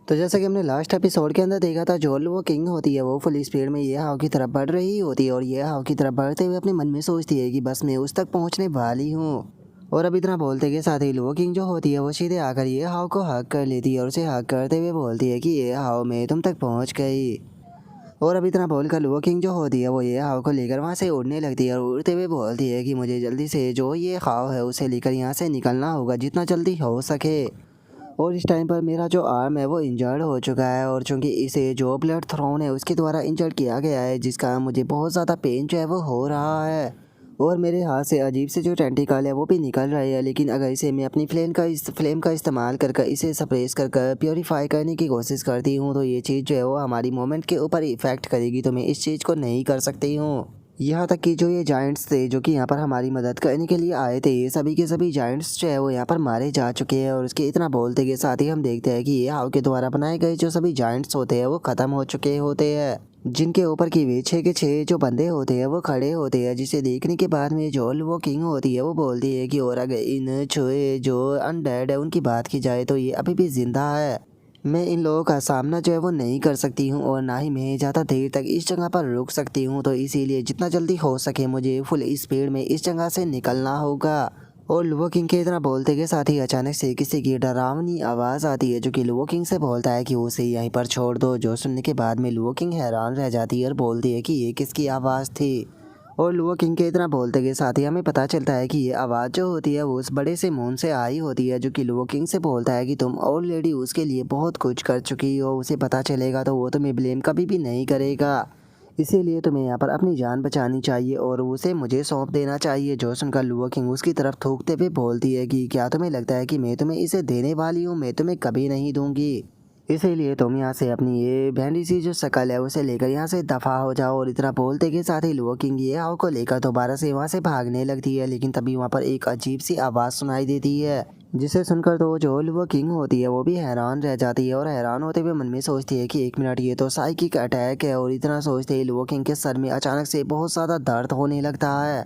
तो जैसा कि हमने लास्ट एपिसोड के अंदर देखा था, जो वो किंग होती है वो फुल स्पीड में ये हाव की तरफ बढ़ रही होती है और ये हाव की तरफ बढ़ते हुए अपने मन में सोचती है कि बस मैं उस तक पहुंचने वाली हूँ। और अब इतना बोलते के साथ ही लो किंग जो होती है वो सीधे आकर ये हाव को हक कर लेती है और उसे हक करते हुए बोलती है कि ये हाव मैं तुम तक पहुँच गई। और अब इतना बोलकर लो किंग जो होती है वो ये हाव को लेकर वहाँ से उड़ने लगती है और उड़ते हुए बोलती है कि मुझे जल्दी से जो ये हाव है उसे लेकर यहाँ से निकलना होगा जितना जल्दी हो सके। और इस टाइम पर मेरा जो आर्म है वो इंजर्ड हो चुका है और चूंकि इसे जो ब्लड थ्रोन है उसके द्वारा इंजर्ड किया गया है, जिसका मुझे बहुत ज़्यादा पेन जो है वो हो रहा है। और मेरे हाथ से अजीब से जो टेंटिकल है वो भी निकल रहे हैं, लेकिन अगर इसे मैं अपनी फ्लेम का इस्तेमाल कर कर इसे सप्रेस कर कर प्योरीफाई करने की कोशिश करती हूँ तो ये चीज़ जो है वो हमारी मोमेंट के ऊपर इफेक्ट करेगी, तो मैं इस चीज़ को नहीं कर सकती हूँ। यहाँ तक कि जो ये जायंट्स थे जो कि यहाँ पर हमारी मदद करने के लिए आए थे, ये सभी के सभी जायंट्स जो है वो यहाँ पर मारे जा चुके हैं। और उसके इतना बोलते के साथ ही हम देखते हैं कि ये हाव के द्वारा बनाए गए जो सभी जायंट्स होते हैं वो ख़त्म हो चुके होते हैं, जिनके ऊपर की वे 6 के 6 जो बंदे होते हैं वो खड़े होते हैं, जिसे देखने के बाद में जो वो किंग होती है वो बोलती है कि और अगर इन छुए जो अनडेड है उनकी बात की जाए तो ये अभी भी जिंदा है। मैं इन लोगों का सामना जो है वो नहीं कर सकती हूँ और ना ही मैं ज़्यादा देर तक इस जगह पर रुक सकती हूँ, तो इसीलिए जितना जल्दी हो सके मुझे फुल स्पीड में इस जगह से निकलना होगा। और लुओ किंग के इतना बोलते के साथ ही अचानक से किसी की डरावनी आवाज़ आती है जो कि लुओ किंग से बोलता है कि उसे यहीं पर छोड़ दो। जो सुनने के बाद में लुओ किंग हैरान रह जाती है और बोलती है कि ये किसकी आवाज़ थी। और लुओ किंग के इतना बोलते के साथ ही हमें पता चलता है कि ये आवाज़ जो होती है वो उस बड़े से मून से आई होती है, जो कि लुओ किंग से बोलता है कि तुम ऑलरेडी उसके लिए बहुत कुछ कर चुकी हो, उसे पता चलेगा तो वो तुम्हें ब्लेम कभी भी नहीं करेगा, इसीलिए तुम्हें यहाँ पर अपनी जान बचानी चाहिए और उसे मुझे सौंप देना चाहिए। जो सुनकर लुओ किंग उसकी तरफ थूकते हुए बोलती है कि क्या तुम्हें लगता है कि मैं तुम्हें इसे देने वाली हूँ, मैं तुम्हें कभी नहीं दूंगी, इसीलिए तुम यहाँ से अपनी ये भैंडी सी जो शकल है उसे लेकर यहाँ से दफा हो जाओ। और इतना बोलते के साथ ही लुओ किंग ये हाव को लेकर दोबारा से वहाँ से भागने लगती है, लेकिन तभी वहाँ पर एक अजीब सी आवाज़ सुनाई देती है, जिसे सुनकर तो जो लुओ किंग होती है वो भी हैरान रह जाती है और हैरान होते हुए मन में सोचती है कि एक मिनट ये तो साइकिक अटैक है। और इतना सोचते ही लुओ किंग के सर में अचानक से बहुत ज़्यादा दर्द होने लगता है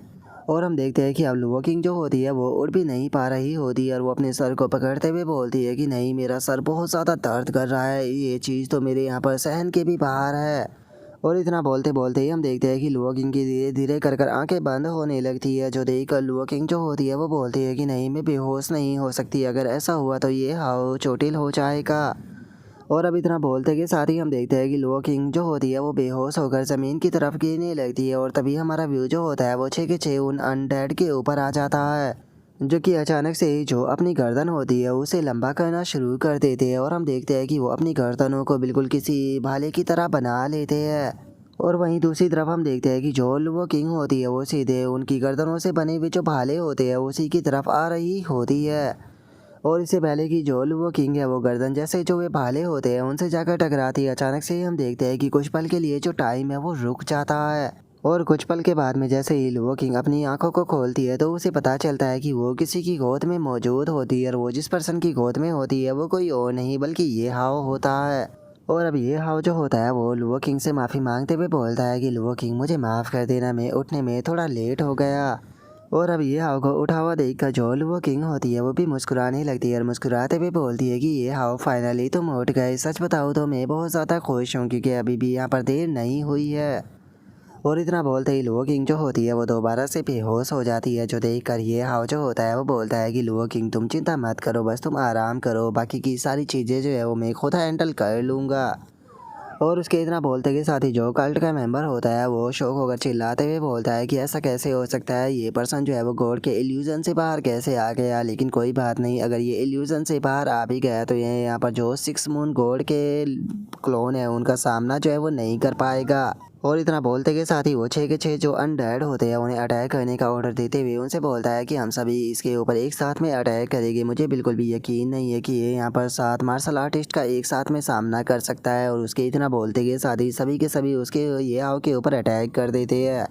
और हम देखते हैं कि अब लुओ किंग जो होती है वो उड़ भी नहीं पा रही होती है और वो अपने सर को पकड़ते हुए बोलती है कि नहीं, मेरा सर बहुत ज़्यादा दर्द कर रहा है, ये चीज़ तो मेरे यहाँ पर सहन के भी बाहर है। और इतना बोलते बोलते ही हम देखते हैं कि लुओ किंग की धीरे धीरे कर कर आंखें बंद होने लगती है, जो देख कर लुओ किंग जो होती है वो बोलती है कि नहीं, मैं बेहोश नहीं हो सकती, अगर ऐसा हुआ तो ये हाव चोटिल हो जाएगा। और अब इतना बोलते के साथ ही हम देखते हैं कि लुओ किंग जो होती है वो बेहोश होकर ज़मीन की तरफ गिरने लगती है और तभी हमारा व्यू जो होता है वो 6 के 6 उन अनडेड के ऊपर आ जाता है, जो कि अचानक से ही जो अपनी गर्दन होती है उसे लंबा करना शुरू कर देते हैं। और हम देखते हैं कि वो अपनी गर्दनों को बिल्कुल किसी भाले की तरह बना लेते हैं। और वहीं दूसरी तरफ हम देखते हैं कि जो लुओ किंग होती है वो सीधे उनकी गर्दनों से बने हुए जो भाले होते हैं उसी की तरफ आ रही होती है। और इससे पहले कि जो वो किंग है वो गर्दन जैसे जो वे भाले होते हैं उनसे जाकर टकराती है, अचानक से ही हम देखते हैं कि कुछ पल के लिए जो टाइम है वो रुक जाता है। और कुछ पल के बाद में जैसे ही लुओ किंग अपनी आंखों को खोलती है तो उसे पता चलता है कि वो किसी की गोद में मौजूद होती है और वो जिस पर्सन की गोद में होती है वो कोई और नहीं बल्कि ये हाव होता है। और अब ये हाव जो होता है वो लुओ किंग से माफ़ी मांगते हुए बोलता है कि लुओ किंग मुझे माफ़ कर देना, मैं उठने में थोड़ा लेट हो गया। और अब ये हाव को उठा हुआ देखकर जो वो किंग होती है वो भी मुस्कुराने लगती है और मुस्कुराते हुए बोलती है कि ये हाव फाइनली तुम उठ गए, सच बताओ तो मैं बहुत ज़्यादा खुश हूँ क्योंकि अभी भी यहाँ पर देर नहीं हुई है। और इतना बोलते ही लुओ किंग जो होती है वो दोबारा से बेहोश हो जाती है, जो देख कर ये हाव जो होता है वो बोलता है कि लुओ किंग तुम चिंता मत करो, बस तुम आराम करो, बाकी की सारी चीज़ें जो है वो मैं खुद हैंडल कर लूँगा। और उसके इतना बोलते के साथ ही जो कल्ट का मेंबर होता है वो शौक होकर चिल्लाते हुए बोलता है कि ऐसा कैसे हो सकता है, ये पर्सन जो है वो गॉड के इल्यूजन से बाहर कैसे आ गया। लेकिन कोई बात नहीं, अगर ये इल्यूजन से बाहर आ भी गया तो ये यहाँ पर जो 6 मून गॉड के क्लोन है उनका सामना जो है वो नहीं कर पाएगा। और इतना बोलते के साथ ही वो 6 के 6 जो अनडेड होते हैं उन्हें अटैक करने का ऑर्डर देते हुए उनसे बोलता है कि हम सभी इसके ऊपर एक साथ में अटैक करेंगे, मुझे बिल्कुल भी यकीन नहीं है कि ये यहाँ पर 7 मार्शल आर्टिस्ट का एक साथ में सामना कर सकता है। और उसके इतना बोलते के साथ ही सभी के सभी उसके ये हाव के ऊपर अटैक कर देते हैं।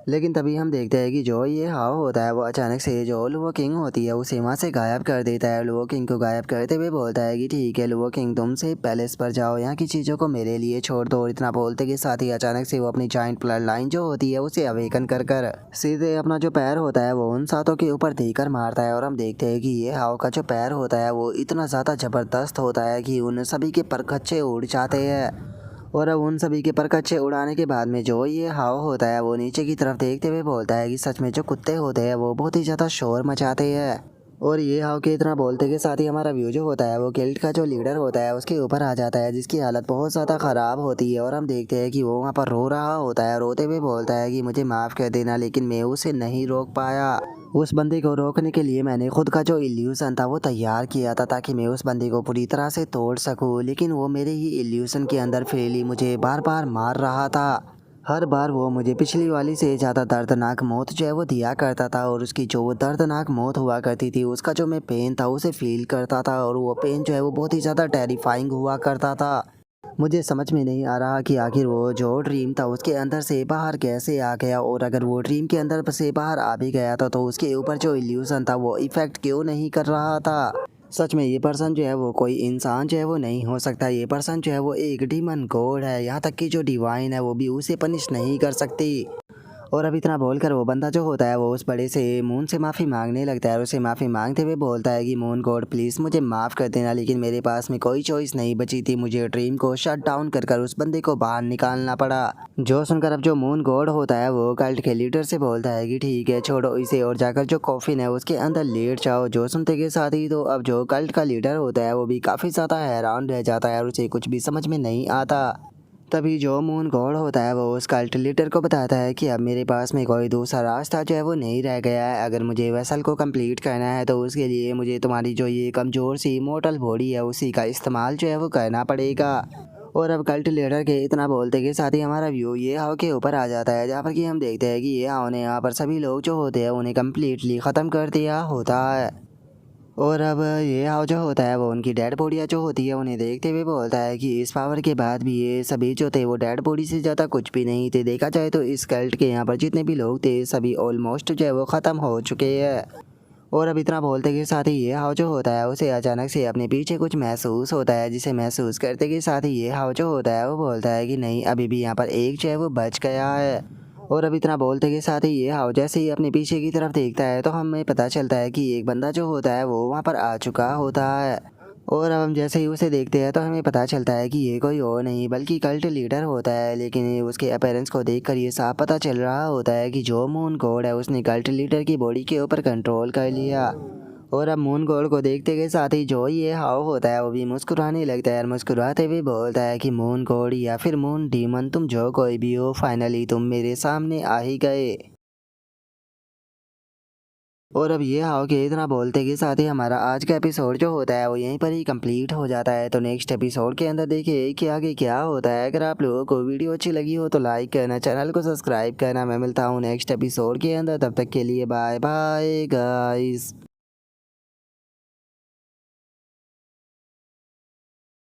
लेकिन तभी हम देखते हैं कि जो ये हाव होता है वो अचानक से जो लुओ किंग होती है उसे वहाँ से गायब कर देता है। लुओ किंग को गायब करते हुए बोलता है कि ठीक है लुओ किंग, तुम से पैलेस पर जाओ, यहाँ की चीज़ों को मेरे लिए छोड़ दो। और इतना बोलते के साथ ही अचानक से वो अपनी जॉइंट ब्लड लाइन जो होती है उसे अवेकन कर कर सीधे अपना जो पैर होता है वो उन सातों के ऊपर देकर मारता है। और हम देखते हैं कि ये हाव का जो पैर होता है वो इतना ज़्यादा ज़बरदस्त होता है कि उन सभी के परखच्चे उड़ जाते हैं। और अब उन सभी के परकच्चे उड़ाने के बाद में जो ये हाव होता है वो नीचे की तरफ देखते हुए बोलता है कि सच में जो कुत्ते होते हैं वो बहुत ही ज़्यादा शोर मचाते हैं। और ये हाव के इतना बोलते के साथ ही हमारा व्यू जो होता है वो गिल्ड का जो लीडर होता है उसके ऊपर आ जाता है, जिसकी हालत बहुत ज़्यादा ख़राब होती है। और हम देखते हैं कि वो वहाँ पर रो रहा होता है, रोते हुए बोलता है कि मुझे माफ़ कर देना, लेकिन मैं उसे नहीं रोक पाया। उस बंदे को रोकने के लिए मैंने खुद का जो इल्यूशन था वो तैयार किया था ताकि मैं उस बंदे को पूरी तरह से तोड़ सकूं, लेकिन वो मेरे ही इल्यूशन के अंदर फेल ही मुझे बार बार मार रहा था। हर बार वो मुझे पिछली वाली से ज़्यादा दर्दनाक मौत जो है वो दिया करता था। और उसकी जो वो दर्दनाक मौत हुआ करती थी उसका जो मैं पेन था उसे फील करता था, और वो पेन जो है वो बहुत ही ज़्यादा टेरिफाइंग हुआ करता था। मुझे समझ में नहीं आ रहा कि आखिर वो जो ड्रीम था उसके अंदर से बाहर कैसे आ गया, और अगर वो ड्रीम के अंदर से बाहर आ भी गया था तो उसके ऊपर जो इल्यूशन था वो इफ़ेक्ट क्यों नहीं कर रहा था। सच में ये पर्सन जो है वो कोई इंसान जो है वो नहीं हो सकता, ये पर्सन जो है वो एक डीमन गॉड है, यहाँ तक कि जो डिवाइन है वो भी उसे पनिश नहीं कर सकती। और अब इतना बोलकर वो बंदा जो होता है वो उस बड़े से मून से माफ़ी मांगने लगता है, और उसे माफ़ी मांगते हुए बोलता है कि मून गॉड प्लीज़ मुझे माफ़ कर देना, लेकिन मेरे पास में कोई चॉइस नहीं बची थी, मुझे ड्रीम को शट डाउन कर कर उस बंदे को बाहर निकालना पड़ा। जो सुनकर अब जो मून गॉड होता है वो कल्ट के लीडर से बोलता है कि ठीक है छोड़ो इसे और जाकर जो कॉफिन है उसके अंदर लेट जाओ। जो सुनते के साथ ही तो अब जो कल्ट का लीडर होता है वो भी काफ़ी ज़्यादा हैरान रह जाता है और उसे कुछ भी समझ में नहीं आता। तभी जो मून गॉड होता है वो उस कल्ट लीडर को बताता है कि अब मेरे पास में कोई दूसरा रास्ता जो है वो नहीं रह गया है। अगर मुझे वेसल को कंप्लीट करना है तो उसके लिए मुझे तुम्हारी जो ये कमज़ोर सी इमोर्टल बॉडी है उसी का इस्तेमाल जो है वो करना पड़ेगा। और अब कल्ट लीडर के इतना बोलते के साथ ही हमारा व्यू ये हाव के ऊपर आ जाता है, जहाँ पर कि हम देखते हैं कि ये हाव ने यहाँ पर सभी लोग जो होते हैं उन्हें कम्प्लीटली ख़त्म कर दिया होता है। और अब ये हाव जो होता है वो उनकी डेड बॉडियाँ जो होती है उन्हें देखते हुए बोलता है कि इस पावर के बाद भी ये सभी जो थे वो डेड बॉडी से ज़्यादा कुछ भी नहीं थे। देखा जाए तो इस कल्ट के यहाँ पर जितने भी लोग थे सभी ऑलमोस्ट जो है वो ख़त्म हो चुके हैं। और अब इतना बोलते के साथ ही ये हाव जो होता है उसे अचानक से अपने पीछे कुछ महसूस होता है, जिसे महसूस करते के साथ ही ये हाव जो होता है वो बोलता है कि नहीं, अभी भी यहाँ पर एक जो है वो बच गया है। और अब इतना बोलते के साथ ही ये हाव जैसे ही अपने पीछे की तरफ देखता है तो हमें पता चलता है कि एक बंदा जो होता है वो वहाँ पर आ चुका होता है। और अब हम जैसे ही उसे देखते हैं तो हमें पता चलता है कि ये कोई और नहीं बल्कि कल्ट लीडर होता है, लेकिन उसके अपीयरेंस को देखकर ये साफ पता चल रहा होता है कि जो मून गॉड है उसने कल्ट लीडर की बॉडी के ऊपर कंट्रोल कर लिया। और अब मून गॉड को देखते के साथ ही जो ये हाव होता है वो भी मुस्कुराने लगता है, और मुस्कुराते हुए बोलता है कि मून गॉड या फिर मून डीमन, तुम जो कोई भी हो, फाइनली तुम मेरे सामने आ ही गए। और अब ये हाव के इतना बोलते के साथ ही हमारा आज का एपिसोड जो होता है वो यहीं पर ही कंप्लीट हो जाता है। तो नेक्स्ट एपिसोड के अंदर देखिए कि आगे क्या होता है। अगर आप लोगों को वीडियो अच्छी लगी हो तो लाइक करना, चैनल को सब्सक्राइब करना। मैं मिलता हूँ नेक्स्ट एपिसोड के अंदर, तब तक के लिए बाय बाय गाइस।